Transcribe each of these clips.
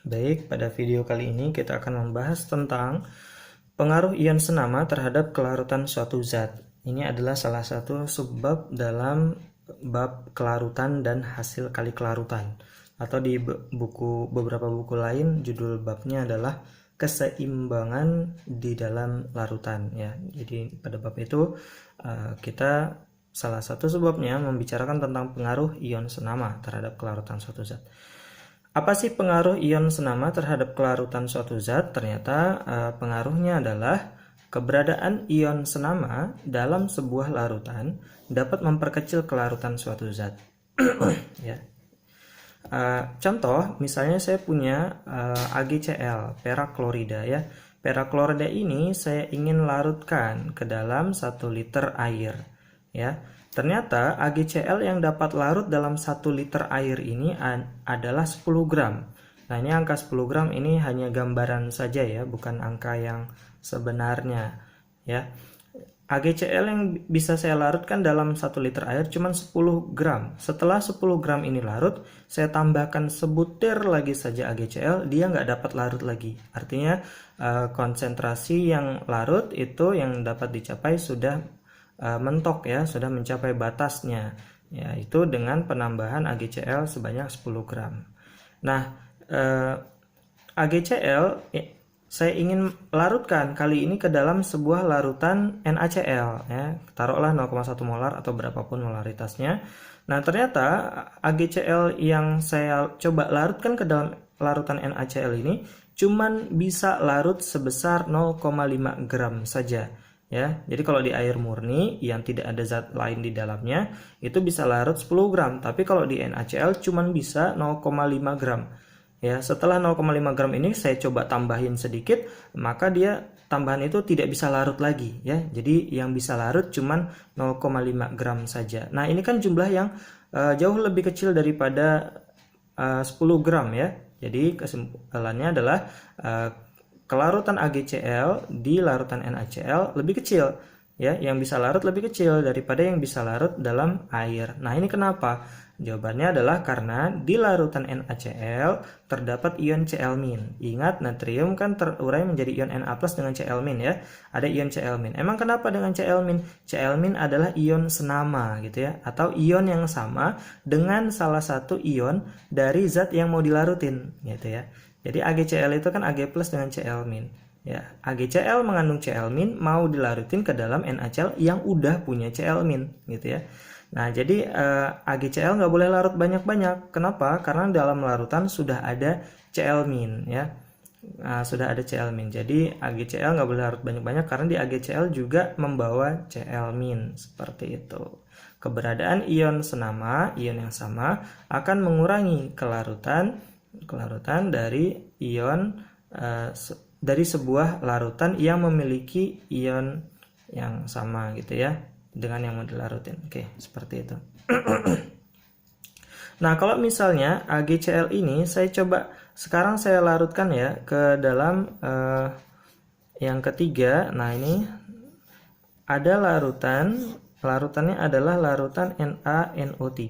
Baik, pada video kali ini kita akan membahas tentang pengaruh ion senama terhadap kelarutan suatu zat. Ini adalah salah satu subbab dalam bab kelarutan dan hasil kali kelarutan. Atau di beberapa buku lain judul babnya adalah keseimbangan di dalam larutan ya. Jadi pada bab itu kita salah satu sebabnya membicarakan tentang pengaruh ion senama terhadap kelarutan suatu zat. Apa sih pengaruh ion senama terhadap kelarutan suatu zat? Ternyata pengaruhnya adalah keberadaan ion senama dalam sebuah larutan dapat memperkecil kelarutan suatu zat. Ya. Contoh, misalnya saya punya AgCl, peraklorida ya. Peraklorida ini saya ingin larutkan ke dalam 1 liter air ya. Ternyata AgCl yang dapat larut dalam 1 liter air ini adalah 10 gram. Nah, ini angka 10 gram ini hanya gambaran saja ya, bukan angka yang sebenarnya ya. AgCl yang bisa saya larutkan dalam 1 liter air cuma 10 gram. Setelah 10 gram ini larut, saya tambahkan sebutir lagi saja AgCl, dia nggak dapat larut lagi. Artinya konsentrasi yang larut itu yang dapat dicapai sudah mentok ya, sudah mencapai batasnya, yaitu dengan penambahan AgCl sebanyak 10 gram. Nah, AgCl saya ingin larutkan kali ini ke dalam sebuah larutan NaCl ya, taruhlah 0,1 molar atau berapapun molaritasnya. Nah, ternyata AgCl yang saya coba larutkan ke dalam larutan NaCl ini cuman bisa larut sebesar 0,5 gram saja. Ya, jadi kalau di air murni yang tidak ada zat lain di dalamnya itu bisa larut 10 gram, tapi kalau di NaCl cuman bisa 0,5 gram. Ya, setelah 0,5 gram ini saya coba tambahin sedikit, maka dia tambahan itu tidak bisa larut lagi ya. Jadi yang bisa larut cuman 0,5 gram saja. Nah, ini kan jumlah yang jauh lebih kecil daripada 10 gram ya. Jadi kesimpulannya adalah kelarutan AgCl di larutan NaCl lebih kecil ya, yang bisa larut lebih kecil daripada yang bisa larut dalam air. Nah, ini kenapa? Jawabannya adalah karena di larutan NaCl terdapat ion Cl-. Ingat, natrium kan terurai menjadi ion Na+ dengan Cl- ya. Ada ion Cl-. Emang kenapa dengan Cl-? Cl- adalah ion senama gitu ya, atau ion yang sama dengan salah satu ion dari zat yang mau dilarutin gitu ya. Jadi AgCl itu kan Ag+ dengan Cl-. Ya, AgCl mengandung Cl- mau dilarutin ke dalam NaCl yang udah punya Cl- gitu ya. Nah, jadi AgCl nggak boleh larut banyak-banyak. Kenapa? Karena dalam larutan sudah ada Cl- ya. Nah, sudah ada Cl-. Jadi AgCl nggak boleh larut banyak-banyak karena di AgCl juga membawa Cl-. Seperti itu. Keberadaan ion senama, ion yang sama akan mengurangi kelarutan dari ion dari sebuah larutan yang memiliki ion yang sama gitu ya dengan yang mau dilarutin. Oke, seperti itu. Nah, kalau misalnya AgCl ini saya coba sekarang saya larutkan ya ke dalam yang ketiga. Nah, ini ada larutannya adalah larutan NaNO3.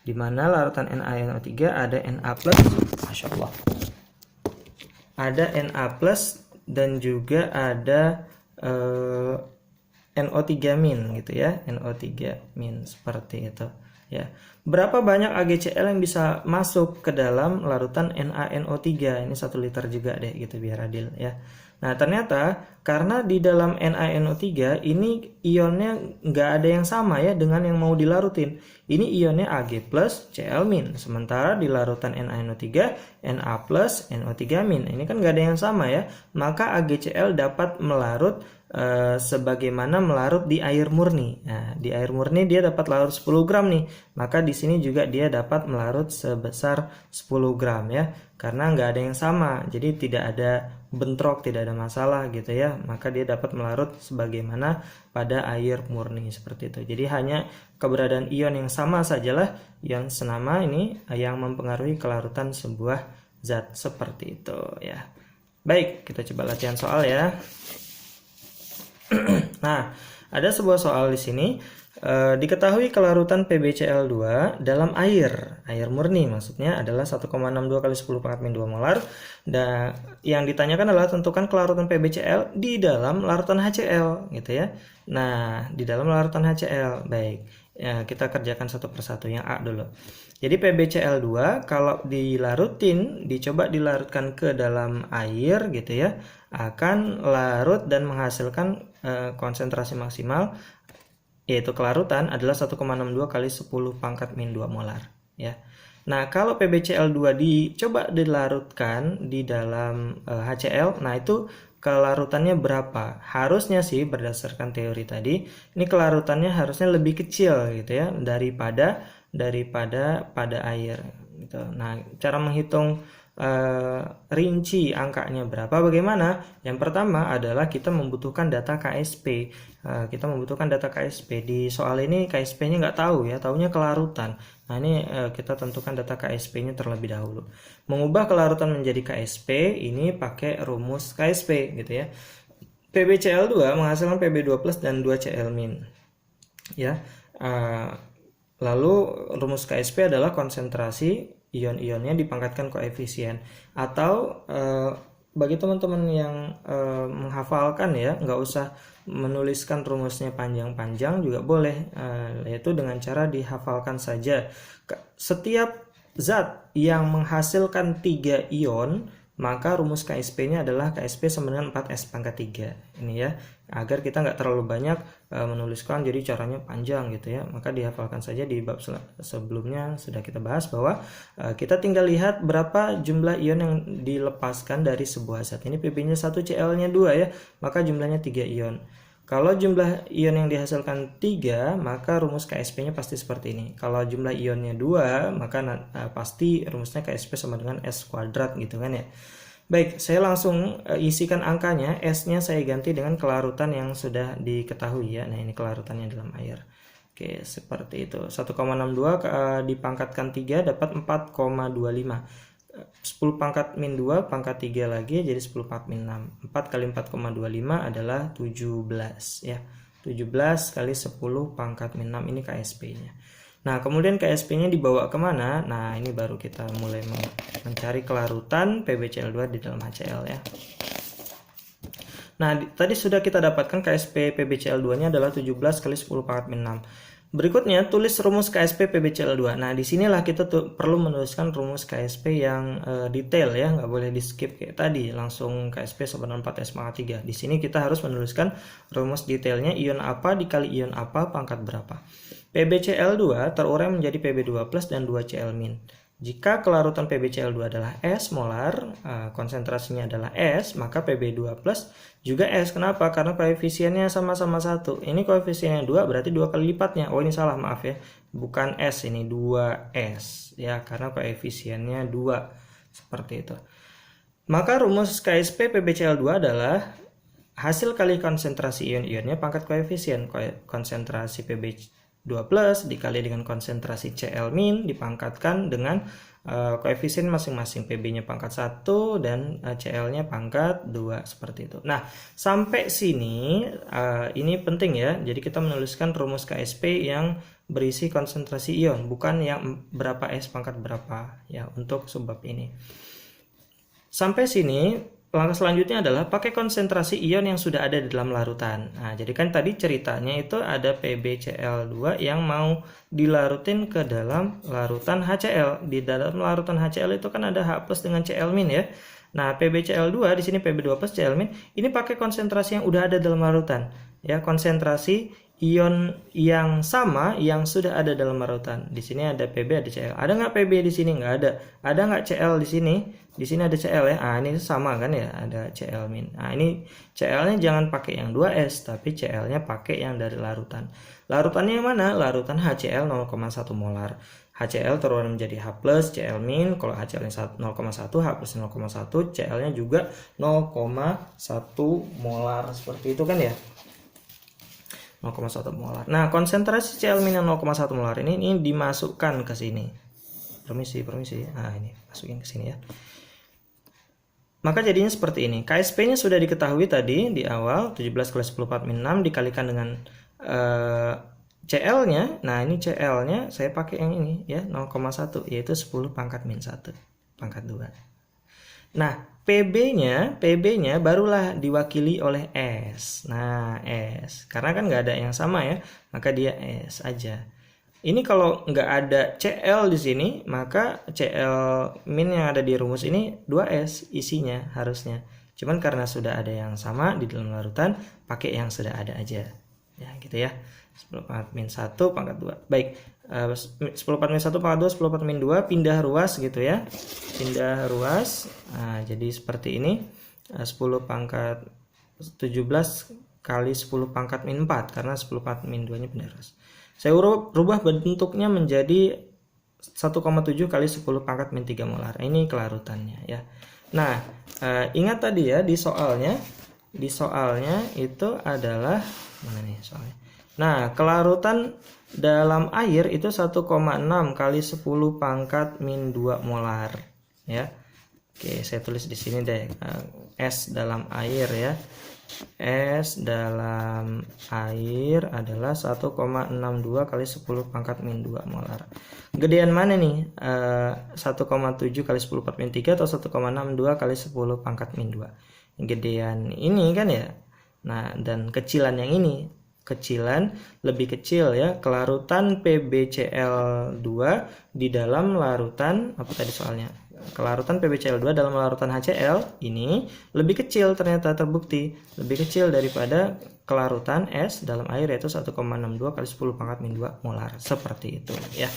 Di mana larutan NaNO3 ada Na+, Masya Allah. Ada Na+ dan juga ada NO3- gitu ya, NO3- seperti itu ya. Berapa banyak AgCl yang bisa masuk ke dalam larutan NaNO3? Ini 1 liter juga deh gitu biar adil ya. Nah, ternyata karena di dalam NaNO3 ini ionnya nggak ada yang sama ya dengan yang mau dilarutin. Ini ionnya Ag+ Cl-. Sementara di larutan NaNO3 Na+, NO3-. Ini kan nggak ada yang sama ya. Maka AgCl dapat melarut sebagaimana melarut di air murni. Nah, di air murni dia dapat larut 10 gram nih. Maka di sini juga dia dapat melarut sebesar 10 gram ya. Karena nggak ada yang sama. Jadi tidak ada bentrok, tidak ada masalah gitu ya. Maka dia dapat melarut sebagaimana pada air murni seperti itu. Jadi hanya keberadaan ion yang sama sajalah, ion senama ini yang mempengaruhi kelarutan sebuah zat seperti itu ya. Baik, kita coba latihan soal ya. Nah, ada sebuah soal di sini. Diketahui kelarutan PbCl2 dalam air murni maksudnya adalah 1,62 kali 10 pangkat min 2 molar. Dan yang ditanyakan adalah tentukan kelarutan PbCl di dalam larutan HCl gitu ya. Nah, di dalam larutan HCl. Baik. Ya, kita kerjakan satu persatu. Yang A dulu. Jadi PbCl2 kalau dicoba dilarutkan ke dalam air gitu ya, akan larut dan menghasilkan konsentrasi maksimal yaitu kelarutan adalah 1,62 kali 10 pangkat min 2 molar ya. Nah, kalau PbCl2 dicoba dilarutkan di dalam HCl, nah itu kelarutannya berapa? Harusnya sih berdasarkan teori tadi, ini kelarutannya harusnya lebih kecil gitu ya daripada pada air gitu. Nah, cara menghitung rinci angkanya berapa bagaimana? Yang pertama adalah kita membutuhkan data KSP. Kita membutuhkan data KSP. Di soal ini KSP-nya nggak tahu ya, taunya kelarutan. Nah, ini kita tentukan data KSP-nya terlebih dahulu. Mengubah kelarutan menjadi KSP ini pakai rumus KSP gitu ya. PbCl2 menghasilkan Pb2+ dan 2Cl-. Ya. Lalu rumus KSP adalah konsentrasi ion-ionnya dipangkatkan koefisien. Atau bagi teman-teman yang menghafalkan ya, nggak usah menuliskan rumusnya panjang-panjang juga boleh, yaitu dengan cara dihafalkan saja. Setiap zat yang menghasilkan 3 ion, maka rumus KSP-nya adalah KSP sama dengan 4S pangkat 3. Ini ya, agar kita nggak terlalu banyak menuliskan jadi caranya panjang gitu ya. Maka dihafalkan saja. Di bab sebelumnya sudah kita bahas bahwa kita tinggal lihat berapa jumlah ion yang dilepaskan dari sebuah zat. Ini Pb-nya 1, Cl-nya 2 ya, maka jumlahnya 3 ion. Kalau jumlah ion yang dihasilkan 3, maka rumus KSP-nya pasti seperti ini. Kalau jumlah ionnya 2, maka pasti rumusnya KSP sama dengan S kuadrat gitu kan ya. Baik, saya langsung isikan angkanya. S-nya saya ganti dengan kelarutan yang sudah diketahui ya. Nah, ini kelarutannya dalam air. Oke, seperti itu. 1,62 dipangkatkan 3 dapat 4,25. 10 pangkat min 2 pangkat 3 lagi jadi 10 pangkat min 6. 4 kali 4,25 adalah 17 ya. 17 kali 10 pangkat min 6 ini KSP-nya. Nah, kemudian KSP-nya dibawa kemana? Nah, ini baru kita mulai mencari kelarutan PbCl2 di dalam HCl ya. Nah, tadi sudah kita dapatkan KSP PbCl2-nya adalah 17 kali 10 pangkat min 6. Berikutnya, tulis rumus KSP PbCl2. Nah, disinilah kita perlu menuliskan rumus KSP yang detail ya, nggak boleh di skip kayak tadi, langsung KSP sama dengan 4S pangkat 3. Di sini kita harus menuliskan rumus detailnya, ion apa dikali ion apa pangkat berapa. PbCl2 terurai menjadi Pb2+ dan 2Cl-. Jika kelarutan PbCl2 adalah S molar, konsentrasinya adalah S, maka Pb2+ juga S. Kenapa? Karena koefisiennya sama-sama 1. Ini koefisiennya 2, berarti 2 kali lipatnya. Oh, ini salah, maaf ya. Bukan S, ini 2S. Ya, karena koefisiennya 2. Seperti itu. Maka rumus KSP PbCl2 adalah hasil kali konsentrasi ion-ionnya pangkat koefisien. Konsentrasi Pb2+ dikali dengan konsentrasi Cl- dipangkatkan dengan koefisien masing-masing. Pb-nya pangkat 1 dan Cl-nya pangkat 2 seperti itu. Nah, sampai sini ini penting ya. Jadi kita menuliskan rumus KSP yang berisi konsentrasi ion, bukan yang berapa S pangkat berapa ya untuk sebab ini. Sampai sini langkah selanjutnya adalah pakai konsentrasi ion yang sudah ada di dalam larutan. Nah, jadi kan tadi ceritanya itu ada PbCl2 yang mau dilarutin ke dalam larutan HCl. Di dalam larutan HCl itu kan ada H+ dengan Cl- ya. Nah, PbCl2 di sini Pb2+ Cl-, ini pakai konsentrasi yang udah ada dalam larutan. Ya, konsentrasi ion yang sama yang sudah ada dalam larutan. Di sini ada Pb, ada Cl. Ada nggak Pb di sini? Nggak ada. Ada nggak Cl di sini? Di sini ada Cl ya. Ah, ini sama kan ya, ada Cl-. Nah, ini Cl-nya jangan pakai yang 2S, tapi Cl-nya pakai yang dari larutan. Larutannya yang mana? Larutan HCl 0,1 molar. HCl terurai menjadi H+, Cl-. Kalau HCl-nya 0,1, H+ 0,1, Cl-nya juga 0,1 molar. Seperti itu kan ya. 0,1 molar. Nah, konsentrasi Cl- yang 0,1 molar ini dimasukkan ke sini. Permisi. Nah, ini masukin ke sini ya. Maka jadinya seperti ini. KSP-nya sudah diketahui tadi di awal, 17 kali 10 pangkat min 6 dikalikan dengan CL-nya, nah ini CL-nya saya pakai yang ini ya, 0,1 yaitu 10 pangkat min 1 pangkat 2. Nah, PB-nya barulah diwakili oleh S. Nah, S. Karena kan nggak ada yang sama ya, maka dia S aja. Ini kalau nggak ada CL di sini, maka CL min yang ada di rumus ini 2S isinya harusnya. Cuman karena sudah ada yang sama di dalam larutan, pakai yang sudah ada aja. Ya, gitu ya. 10 pangkat min 1 pangkat 2. Baik, 10 pangkat min 1 pangkat 2, 10 pangkat min 2, pindah ruas gitu ya. Pindah ruas. Nah, jadi seperti ini. 10 pangkat 17 kali 10 pangkat min 4, karena 10 pangkat min 2 nya pindah ruas. Saya rubah bentuknya menjadi 1,7 kali 10 pangkat min 3 molar. Ini kelarutannya ya. Nah, ingat tadi ya di soalnya itu adalah mana nih soalnya. Nah, kelarutan dalam air itu 1,6 kali 10 pangkat min 2 molar ya. Oke, saya tulis di sini deh. S dalam air ya. S dalam air adalah 1,62 kali 10 pangkat min 2 molar. Gedean mana nih? 1,7 kali 10 pangkat min 3 atau 1,62 kali 10 pangkat min 2? Gedean ini kan ya. Nah, dan kecilan yang ini. Kecilan lebih kecil ya. Kelarutan PbCl2 di dalam larutan apa tadi soalnya? Kelarutan PbCl2 dalam larutan HCl ini lebih kecil, ternyata terbukti lebih kecil daripada kelarutan S dalam air, yaitu 1,62 kali 10 pangkat min 2 molar. Seperti itu ya.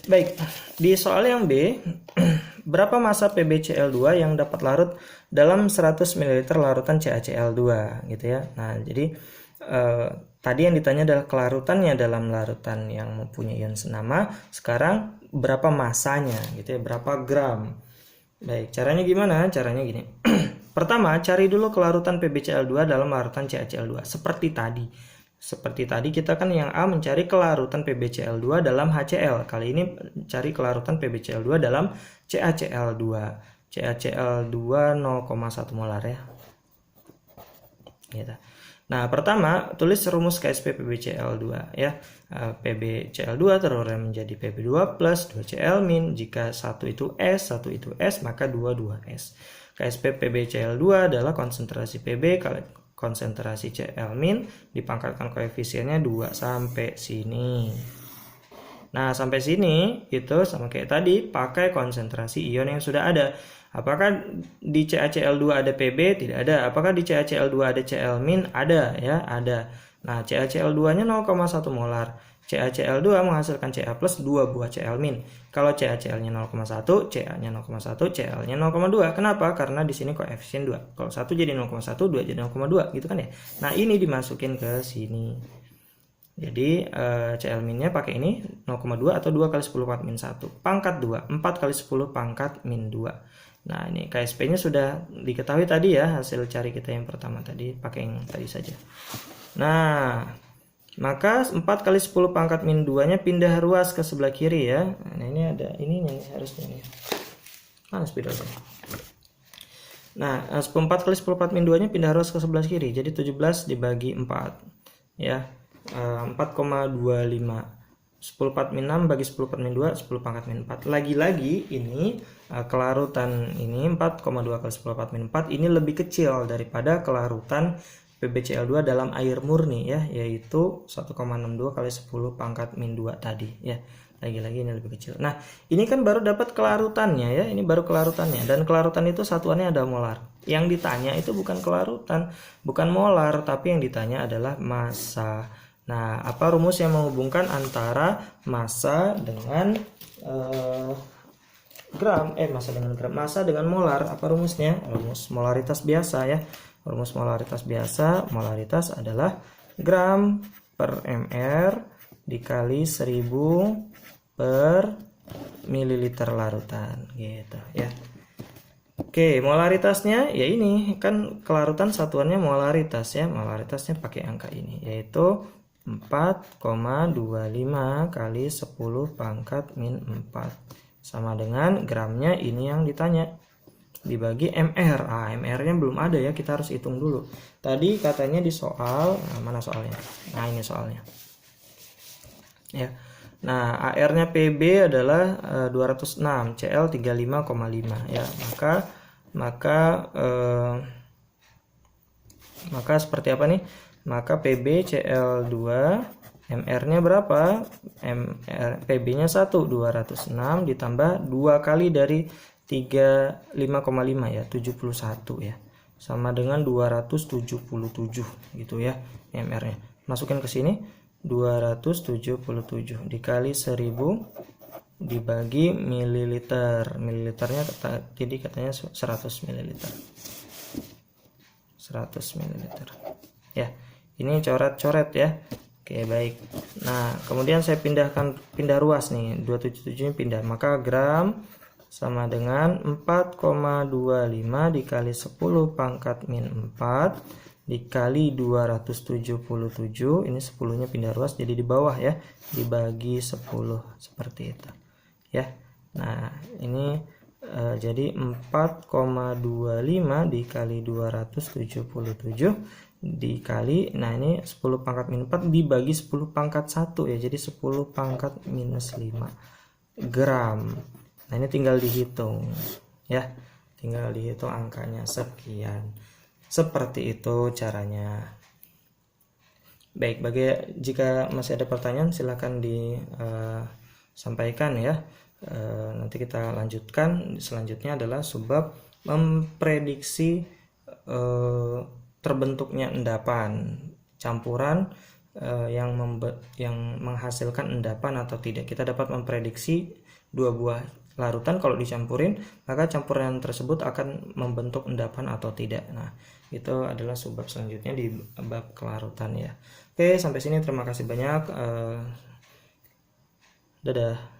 Baik, di soal yang B, berapa massa PbCl2 yang dapat larut dalam 100 ml larutan CaCl2 gitu ya. Nah, jadi tadi yang ditanya adalah kelarutannya dalam larutan yang mempunyai ion senama. Sekarang berapa masanya gitu ya, berapa gram. Baik, caranya gimana? Caranya gini. Pertama, cari dulu kelarutan PbCl2 dalam larutan CaCl2. Seperti tadi kita kan yang A mencari kelarutan PbCl2 dalam HCl. Kali ini cari kelarutan PbCl2 dalam CaCl2. CaCl2 0,1 molar ya. Gitu. Nah, pertama tulis rumus KSP PbCl2 ya. PbCl2 terurai menjadi Pb2 plus 2Cl min. Jika satu itu S, satu itu S, maka 2S. KSP PbCl2 adalah konsentrasi Pb kali konsentrasi Cl min dipangkatkan koefisiennya 2 sampai sini. Nah, sampai sini itu sama kayak tadi, pakai konsentrasi ion yang sudah ada. Apakah di CaCl2 ada Pb? Tidak ada. Apakah di CaCl2 ada Cl min? Ada ya, ada. Nah, CaCl2-nya 0,1 molar. CaCl2 menghasilkan Ca plus 2 buah Cl min. Kalau CaCl-nya 0,1, Ca-nya 0,1, Cl-nya 0,2. Kenapa? Karena di sini koefisien 2. Kalau 1 jadi 0,1, 2 jadi 0,2 gitu kan ya. Nah, ini dimasukin ke sini. Jadi Cl minnya pakai ini 0,2 atau 2 kali 10 pangkat min 1. Pangkat 2, 4 kali 10 pangkat min 2. Nah, ini KSP-nya sudah diketahui tadi ya, hasil cari kita yang pertama tadi, pakai yang tadi saja. Nah, maka 4 kali 10 pangkat min 2-nya pindah ruas ke sebelah kiri ya. Nah, ini ada ininya nih, harusnya nih. Mana spidolnya? Nah, 4 kali 10 pangkat min 2-nya pindah ruas ke sebelah kiri. Jadi 17 dibagi 4. Ya, 4,25. 10 pangkat min 6 bagi 10 pangkat min 2, 10 pangkat min 4. Lagi-lagi ini kelarutan ini 4,2 kali 10 pangkat min 4 ini lebih kecil daripada kelarutan PbCl2 dalam air murni ya, yaitu 1,62 kali 10 pangkat min 2 tadi ya. Lagi-lagi ini lebih kecil. Nah, ini kan baru dapat kelarutannya ya, ini baru kelarutannya, dan kelarutan itu satuannya ada molar. Yang ditanya itu bukan kelarutan, bukan molar, tapi yang ditanya adalah massa. Nah, apa rumus yang menghubungkan antara massa dengan gram? Massa dengan gram, massa dengan molar. Apa rumusnya? Rumus molaritas biasa ya. Rumus molaritas biasa, molaritas adalah gram per mr dikali 1000 per mililiter larutan gitu ya. Oke, molaritasnya ya ini kan kelarutan satuannya molaritas ya. Molaritasnya pakai angka ini, yaitu 4,25 kali 10 pangkat min 4 sama dengan gramnya ini yang ditanya. dibagi MR. MR-nya belum ada ya, kita harus hitung dulu. Tadi katanya di soal, mana soalnya? Nah, ini soalnya. Ya. Nah, AR-nya PB adalah 206, CL 35,5 ya. Maka seperti apa nih? Maka PB CL 2, MR-nya berapa? PB-nya 1, 206 ditambah 2 kali dari 35,5 ya, 71 ya. Sama dengan 277 gitu ya MR-nya. Masukin ke sini 277 dikali 1000 dibagi mililiter. Mililiternya jadi katanya 100 mililiter. 100 mililiter. Ya. Ini coret-coret ya. Oke, baik. Nah, kemudian saya pindah ruas nih. 277 ini pindah. Maka gram sama dengan 4,25 dikali 10 pangkat min 4 dikali 277. Ini 10-nya pindah ruas jadi di bawah ya, dibagi 10 seperti itu ya. Nah, ini jadi 4,25 dikali 277 dikali, nah ini 10 pangkat min 4 dibagi 10 pangkat 1 ya, jadi 10 pangkat minus 5 gram. Nah, ini tinggal dihitung ya, tinggal dihitung angkanya sekian. Seperti itu caranya. Baik, jika masih ada pertanyaan silahkan disampaikan ya. Nanti kita lanjutkan. Selanjutnya adalah sebab memprediksi terbentuknya endapan campuran yang menghasilkan endapan atau tidak. Kita dapat memprediksi dua buah larutan kalau dicampurin, maka campuran tersebut akan membentuk endapan atau tidak. Nah, itu adalah sebab selanjutnya di bab kelarutan ya. Oke, sampai sini terima kasih banyak. Dadah.